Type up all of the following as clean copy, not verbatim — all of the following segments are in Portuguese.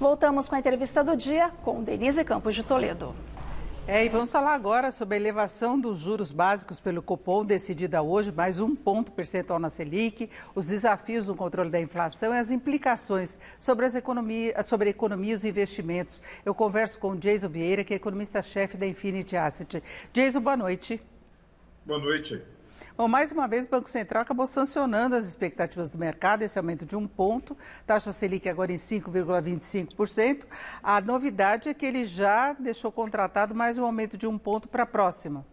Voltamos com a entrevista do dia com Denise Campos de Toledo. E vamos falar agora sobre a elevação dos juros básicos pelo Copom, decidida hoje, mais 1 ponto percentual na Selic, os desafios no controle da inflação e as implicações sobre a economia e os investimentos. Eu converso com o Jason Vieira, que é economista-chefe da Infinity Asset. Jason, boa noite. Boa noite. Bom, mais uma vez, o Banco Central acabou sancionando as expectativas do mercado, esse aumento de 1 ponto, taxa Selic agora em 5,25%. A novidade é que ele já deixou contratado mais um aumento de 1 ponto para a próxima.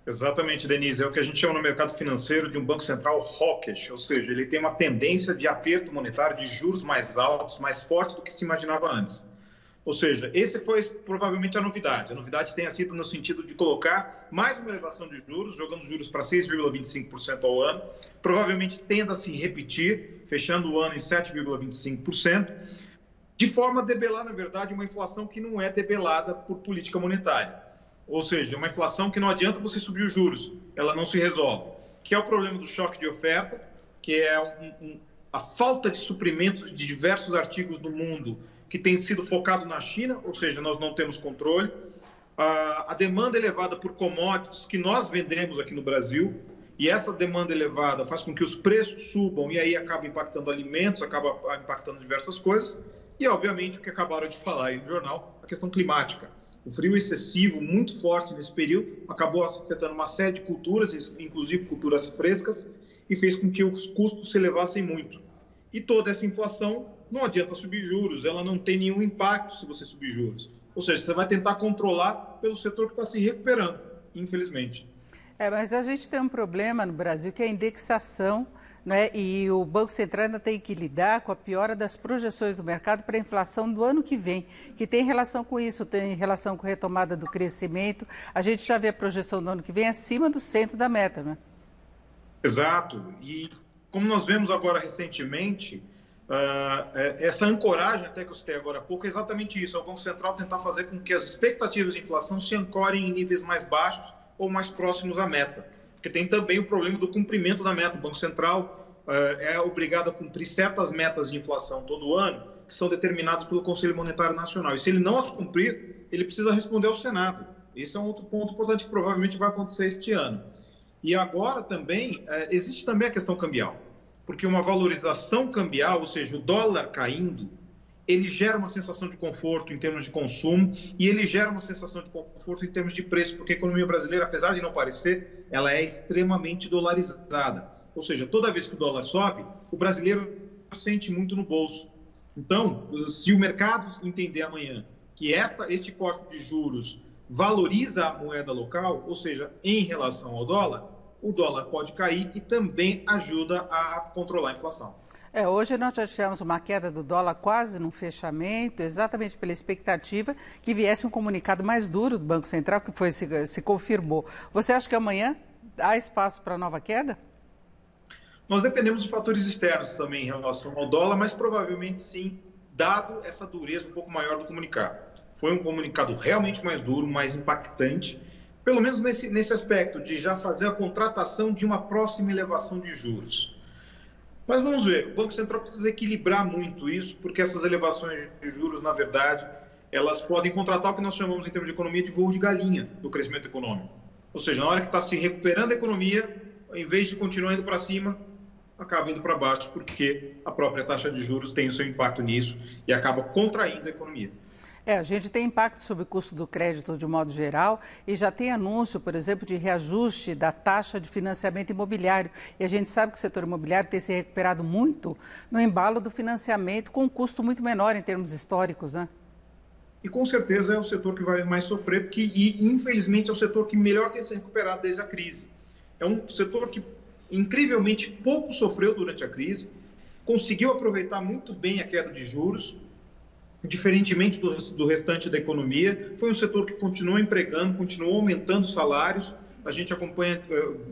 Exatamente, Denise. É o que a gente chama no mercado financeiro de um Banco Central hawkish, ou seja, ele tem uma tendência de aperto monetário, de juros mais altos, mais fortes do que se imaginava antes. Ou seja, esse foi provavelmente a novidade. A novidade tenha sido no sentido de colocar mais uma elevação de juros, jogando juros para 6,25% ao ano. Provavelmente tenda a se repetir, fechando o ano em 7,25%, de forma a debelar, na verdade, uma inflação que não é debelada por política monetária. Ou seja, uma inflação que não adianta você subir os juros, ela não se resolve. Que é o problema do choque de oferta, que é a falta de suprimentos de diversos artigos do mundo que tem sido focado na China, ou seja, nós não temos controle. A demanda elevada por commodities que nós vendemos aqui no Brasil, e essa demanda elevada faz com que os preços subam e aí acaba impactando alimentos, acaba impactando diversas coisas. E, obviamente, o que acabaram de falar aí no jornal, a questão climática. O frio excessivo, muito forte nesse período, acabou afetando uma série de culturas, inclusive culturas frescas, e fez com que os custos se elevassem muito. E toda essa inflação, não adianta subir juros, ela não tem nenhum impacto se você subir juros. Ou seja, você vai tentar controlar pelo setor que está se recuperando, infelizmente. Mas a gente tem um problema no Brasil, que é a indexação, né? E o Banco Central ainda tem que lidar com a piora das projeções do mercado para a inflação do ano que vem, que tem relação com isso, tem relação com a retomada do crescimento. A gente já vê a projeção do ano que vem acima do centro da meta, né? Exato. E como nós vemos agora recentemente, essa ancoragem até que eu citei agora há pouco é exatamente isso, é o Banco Central tentar fazer com que as expectativas de inflação se ancorem em níveis mais baixos ou mais próximos à meta. Porque tem também o problema do cumprimento da meta. O Banco Central é obrigado a cumprir certas metas de inflação todo ano, que são determinadas pelo Conselho Monetário Nacional. E se ele não as cumprir, ele precisa responder ao Senado. Esse é um outro ponto importante que provavelmente vai acontecer este ano. E agora também, existe também a questão cambial. Porque uma valorização cambial, ou seja, o dólar caindo, ele gera uma sensação de conforto em termos de consumo e ele gera uma sensação de conforto em termos de preço, porque a economia brasileira, apesar de não parecer, ela é extremamente dolarizada. Ou seja, toda vez que o dólar sobe, o brasileiro sente muito no bolso. Então, se o mercado entender amanhã que este corte de juros valoriza a moeda local, ou seja, em relação ao dólar, o dólar pode cair e também ajuda a controlar a inflação. Hoje nós já tivemos uma queda do dólar quase no fechamento, exatamente pela expectativa que viesse um comunicado mais duro do Banco Central, que se confirmou. Você acha que amanhã há espaço para nova queda? Nós dependemos de fatores externos também em relação ao dólar, mas provavelmente sim, dado essa dureza um pouco maior do comunicado. Foi um comunicado realmente mais duro, mais impactante, pelo menos nesse aspecto de já fazer a contratação de uma próxima elevação de juros. Mas vamos ver, o Banco Central precisa equilibrar muito isso, porque essas elevações de juros, na verdade, elas podem contratar o que nós chamamos em termos de economia de voo de galinha no crescimento econômico. Ou seja, na hora que está se recuperando a economia, em vez de continuar indo para cima, acaba indo para baixo, porque a própria taxa de juros tem o seu impacto nisso e acaba contraindo a economia. A gente tem impacto sobre o custo do crédito de modo geral e já tem anúncio, por exemplo, de reajuste da taxa de financiamento imobiliário. E a gente sabe que o setor imobiliário tem se recuperado muito no embalo do financiamento com um custo muito menor em termos históricos, né? E com certeza é o setor que vai mais sofrer, porque infelizmente é o setor que melhor tem se recuperado desde a crise. É um setor que incrivelmente pouco sofreu durante a crise, conseguiu aproveitar muito bem a queda de juros, diferentemente do restante da economia. Foi um setor que continuou empregando, continuou aumentando salários. A gente acompanha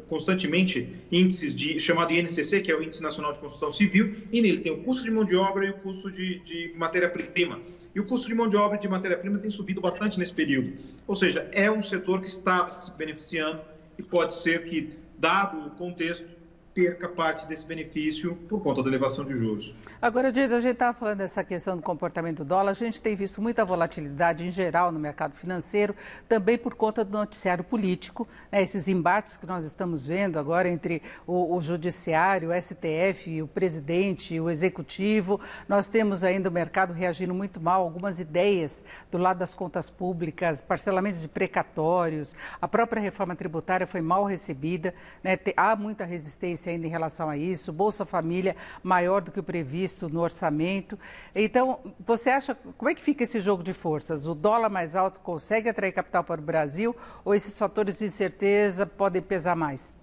constantemente índices chamado INCC, que é o Índice Nacional de Construção Civil, e nele tem o custo de mão de obra e o custo de matéria-prima. E o custo de mão de obra e de matéria-prima tem subido bastante nesse período. Ou seja, é um setor que está se beneficiando e pode ser que, dado o contexto, perca parte desse benefício por conta da elevação de juros. Agora, Dias, a gente estava falando dessa questão do comportamento do dólar, a gente tem visto muita volatilidade em geral no mercado financeiro, também por conta do noticiário político, né, esses embates que nós estamos vendo agora entre o judiciário, o STF, o presidente, o executivo. Nós temos ainda o mercado reagindo muito mal, algumas ideias do lado das contas públicas, parcelamentos de precatórios, a própria reforma tributária foi mal recebida, né, há muita resistência ainda em relação a isso, Bolsa Família maior do que o previsto no orçamento. Então, você acha, como é que fica esse jogo de forças? O dólar mais alto consegue atrair capital para o Brasil ou esses fatores de incerteza podem pesar mais?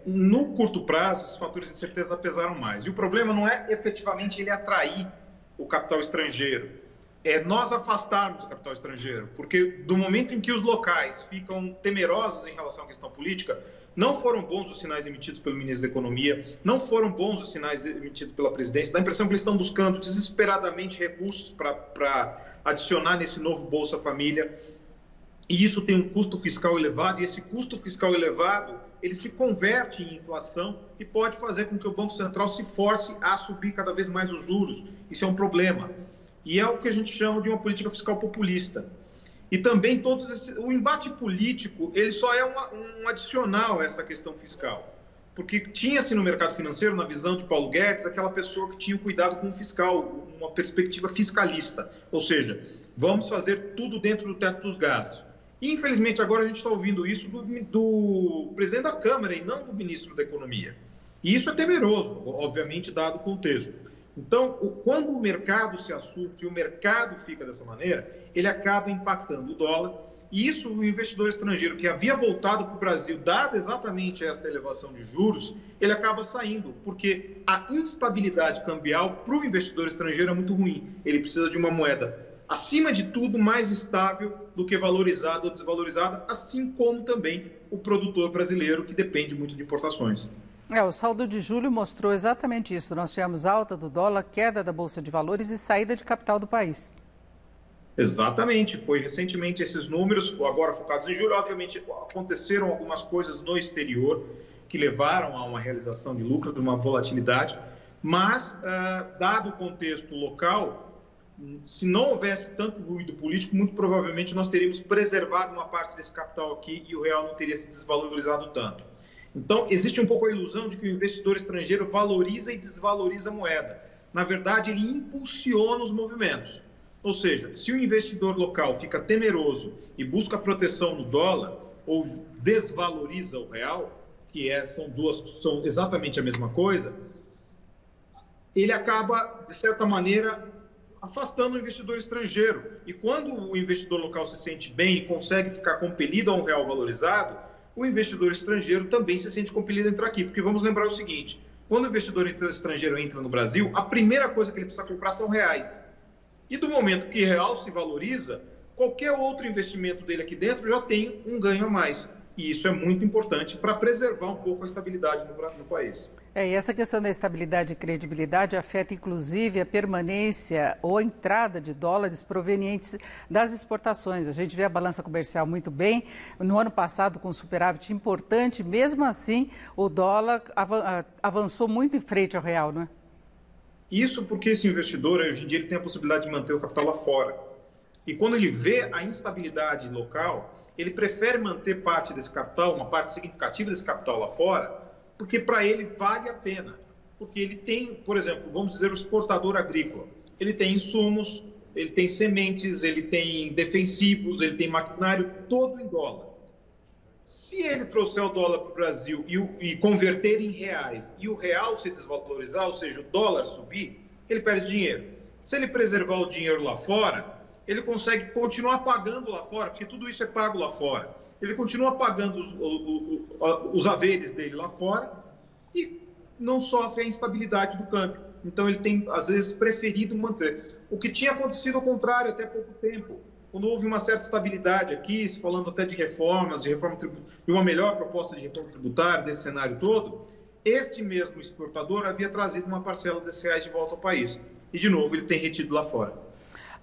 No curto prazo, esses fatores de incerteza pesaram mais. E o problema não é efetivamente ele atrair o capital estrangeiro, é nós afastarmos o capital estrangeiro, porque do momento em que os locais ficam temerosos em relação à questão política, não foram bons os sinais emitidos pelo ministro da Economia, não foram bons os sinais emitidos pela presidência, dá a impressão que eles estão buscando desesperadamente recursos para adicionar nesse novo Bolsa Família, e isso tem um custo fiscal elevado, e esse custo fiscal elevado, ele se converte em inflação e pode fazer com que o Banco Central se force a subir cada vez mais os juros. Isso é um problema. E é o que a gente chama de uma política fiscal populista. E também o embate político, ele só é um adicional a essa questão fiscal. Porque tinha-se no mercado financeiro, na visão de Paulo Guedes, aquela pessoa que tinha cuidado com o fiscal, uma perspectiva fiscalista. Ou seja, vamos fazer tudo dentro do teto dos gastos. E, infelizmente, agora a gente está ouvindo isso do presidente da Câmara e não do ministro da Economia. E isso é temeroso, obviamente, dado o contexto. Então, quando o mercado se assusta e o mercado fica dessa maneira, ele acaba impactando o dólar. E isso, o investidor estrangeiro que havia voltado para o Brasil, dada exatamente esta elevação de juros, ele acaba saindo, porque a instabilidade cambial para o investidor estrangeiro é muito ruim. Ele precisa de uma moeda, acima de tudo, mais estável do que valorizada ou desvalorizada, assim como também o produtor brasileiro, que depende muito de importações. O saldo de julho mostrou exatamente isso. Nós tivemos alta do dólar, queda da Bolsa de Valores e saída de capital do país. Exatamente. Foi recentemente esses números, agora focados em julho. Obviamente, aconteceram algumas coisas no exterior que levaram a uma realização de lucro, de uma volatilidade. Mas, dado o contexto local, se não houvesse tanto ruído político, muito provavelmente nós teríamos preservado uma parte desse capital aqui e o real não teria se desvalorizado tanto. Então, existe um pouco a ilusão de que o investidor estrangeiro valoriza e desvaloriza a moeda. Na verdade, ele impulsiona os movimentos. Ou seja, se o investidor local fica temeroso e busca proteção no dólar, ou desvaloriza o real, que são exatamente a mesma coisa, ele acaba, de certa maneira, afastando o investidor estrangeiro. E quando o investidor local se sente bem e consegue ficar compelido a um real valorizado, o investidor estrangeiro também se sente compelido a entrar aqui. Porque vamos lembrar o seguinte, quando o investidor estrangeiro entra no Brasil, a primeira coisa que ele precisa comprar são reais. E do momento que real se valoriza, qualquer outro investimento dele aqui dentro já tem um ganho a mais. E isso é muito importante para preservar um pouco a estabilidade no país. E essa questão da estabilidade e credibilidade afeta, inclusive, a permanência ou a entrada de dólares provenientes das exportações. A gente vê a balança comercial muito bem. No ano passado, com superávit importante, mesmo assim, o dólar avançou muito em frente ao real, não é? Isso porque esse investidor, hoje em dia, ele tem a possibilidade de manter o capital lá fora. E quando ele vê a instabilidade local, ele prefere manter parte desse capital, uma parte significativa desse capital lá fora, porque para ele vale a pena. Porque ele tem, por exemplo, vamos dizer, o exportador agrícola. Ele tem insumos, ele tem sementes, ele tem defensivos, ele tem maquinário, todo em dólar. Se ele trouxer o dólar para o Brasil e converter em reais e o real se desvalorizar, ou seja, o dólar subir, ele perde dinheiro. Se ele preservar o dinheiro lá fora, ele consegue continuar pagando lá fora, porque tudo isso é pago lá fora. Ele continua pagando os haveres dele lá fora e não sofre a instabilidade do câmbio. Então, ele tem, às vezes, preferido manter. O que tinha acontecido ao contrário até pouco tempo, quando houve uma certa estabilidade aqui, se falando até de reformas, de uma melhor proposta de reforma tributária, desse cenário todo, este mesmo exportador havia trazido uma parcela desses reais de volta ao país. E, de novo, ele tem retido lá fora.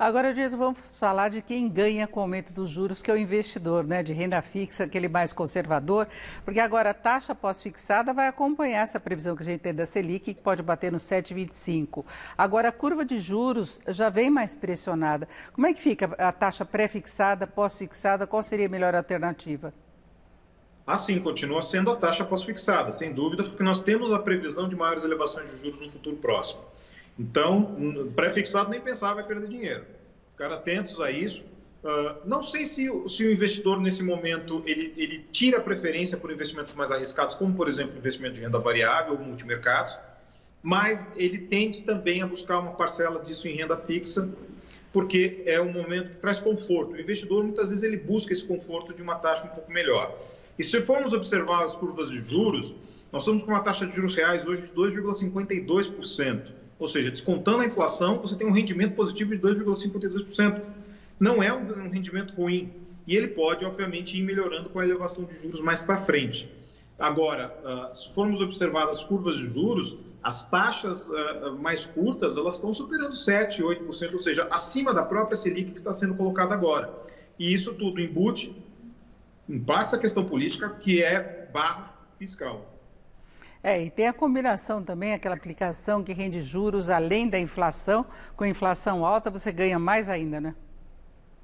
Agora, Jason, vamos falar de quem ganha com o aumento dos juros, que é o investidor, né, de renda fixa, aquele mais conservador, porque agora a taxa pós-fixada vai acompanhar essa previsão que a gente tem da Selic, que pode bater no 7,25. Agora, a curva de juros já vem mais pressionada. Como é que fica a taxa pré-fixada, pós-fixada? Qual seria a melhor alternativa? Assim, continua sendo a taxa pós-fixada, sem dúvida, porque nós temos a previsão de maiores elevações de juros no futuro próximo. Então, pré-fixado nem pensar, vai perder dinheiro. Ficar atentos a isso. Não sei se o investidor, nesse momento, ele tira a preferência por investimentos mais arriscados, como, por exemplo, investimento de renda variável ou multimercados, mas ele tende também a buscar uma parcela disso em renda fixa, porque é um momento que traz conforto. O investidor, muitas vezes, ele busca esse conforto de uma taxa um pouco melhor. E se formos observar as curvas de juros, nós estamos com uma taxa de juros reais hoje de 2,52%. Ou seja, descontando a inflação, você tem um rendimento positivo de 2,52%. Não é um rendimento ruim. E ele pode, obviamente, ir melhorando com a elevação de juros mais para frente. Agora, se formos observar as curvas de juros, as taxas mais curtas, elas estão superando 7%, 8%, ou seja, acima da própria Selic que está sendo colocada agora. E isso tudo embute, em parte, essa questão política, que é barra fiscal. E tem a combinação também, aquela aplicação que rende juros além da inflação. Com inflação alta, você ganha mais ainda, né?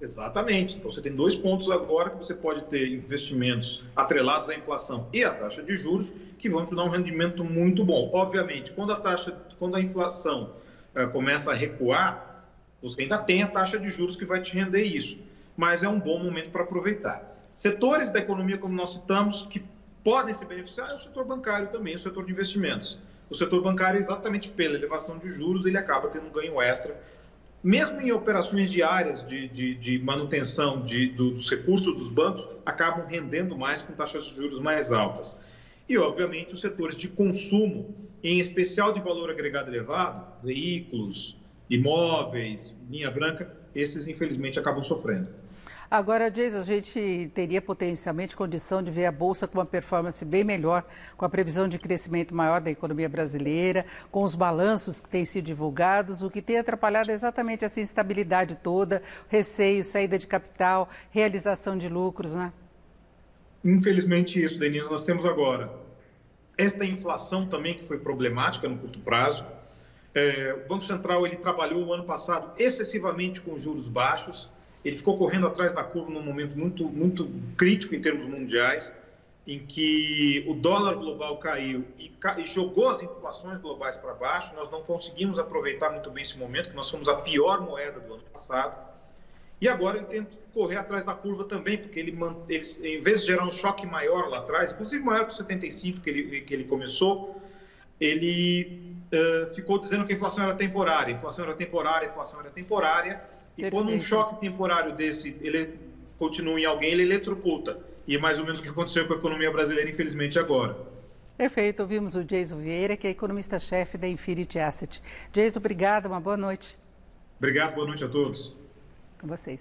Exatamente. Então, você tem dois pontos agora que você pode ter investimentos atrelados à inflação e à taxa de juros que vão te dar um rendimento muito bom. Obviamente, quando a inflação começa a recuar, você ainda tem a taxa de juros que vai te render isso. Mas é um bom momento para aproveitar. Setores da economia, como nós citamos, que podem se beneficiar é o setor bancário também, o setor de investimentos. O setor bancário, exatamente pela elevação de juros, ele acaba tendo um ganho extra, mesmo em operações diárias de manutenção dos recursos dos bancos, acabam rendendo mais com taxas de juros mais altas. E, obviamente, os setores de consumo, em especial de valor agregado elevado, veículos, imóveis, linha branca, esses, infelizmente, acabam sofrendo. Agora, Jason, a gente teria potencialmente condição de ver a Bolsa com uma performance bem melhor, com a previsão de crescimento maior da economia brasileira, com os balanços que têm sido divulgados, o que tem atrapalhado é exatamente essa instabilidade toda, receio, saída de capital, realização de lucros, né? Infelizmente isso, Denise, nós temos agora esta inflação também que foi problemática no curto prazo. O Banco Central ele trabalhou o ano passado excessivamente com juros baixos. Ele ficou correndo atrás da curva num momento muito crítico em termos mundiais, em que o dólar global caiu e jogou as inflações globais para baixo. Nós não conseguimos aproveitar muito bem esse momento, que nós fomos a pior moeda do ano passado. E agora ele tenta correr atrás da curva também, porque ele em vez de gerar um choque maior lá atrás, inclusive maior que o 75 que ele começou, ele ficou dizendo que a inflação era temporária, inflação era temporária. E quando um choque temporário desse, ele continua em alguém, ele eletrocuta. E é mais ou menos o que aconteceu com a economia brasileira, infelizmente, agora. Perfeito. Ouvimos o Jason Vieira, que é economista-chefe da Infinity Asset. Jason, obrigado. Uma boa noite. Obrigado. Boa noite a todos. Com vocês.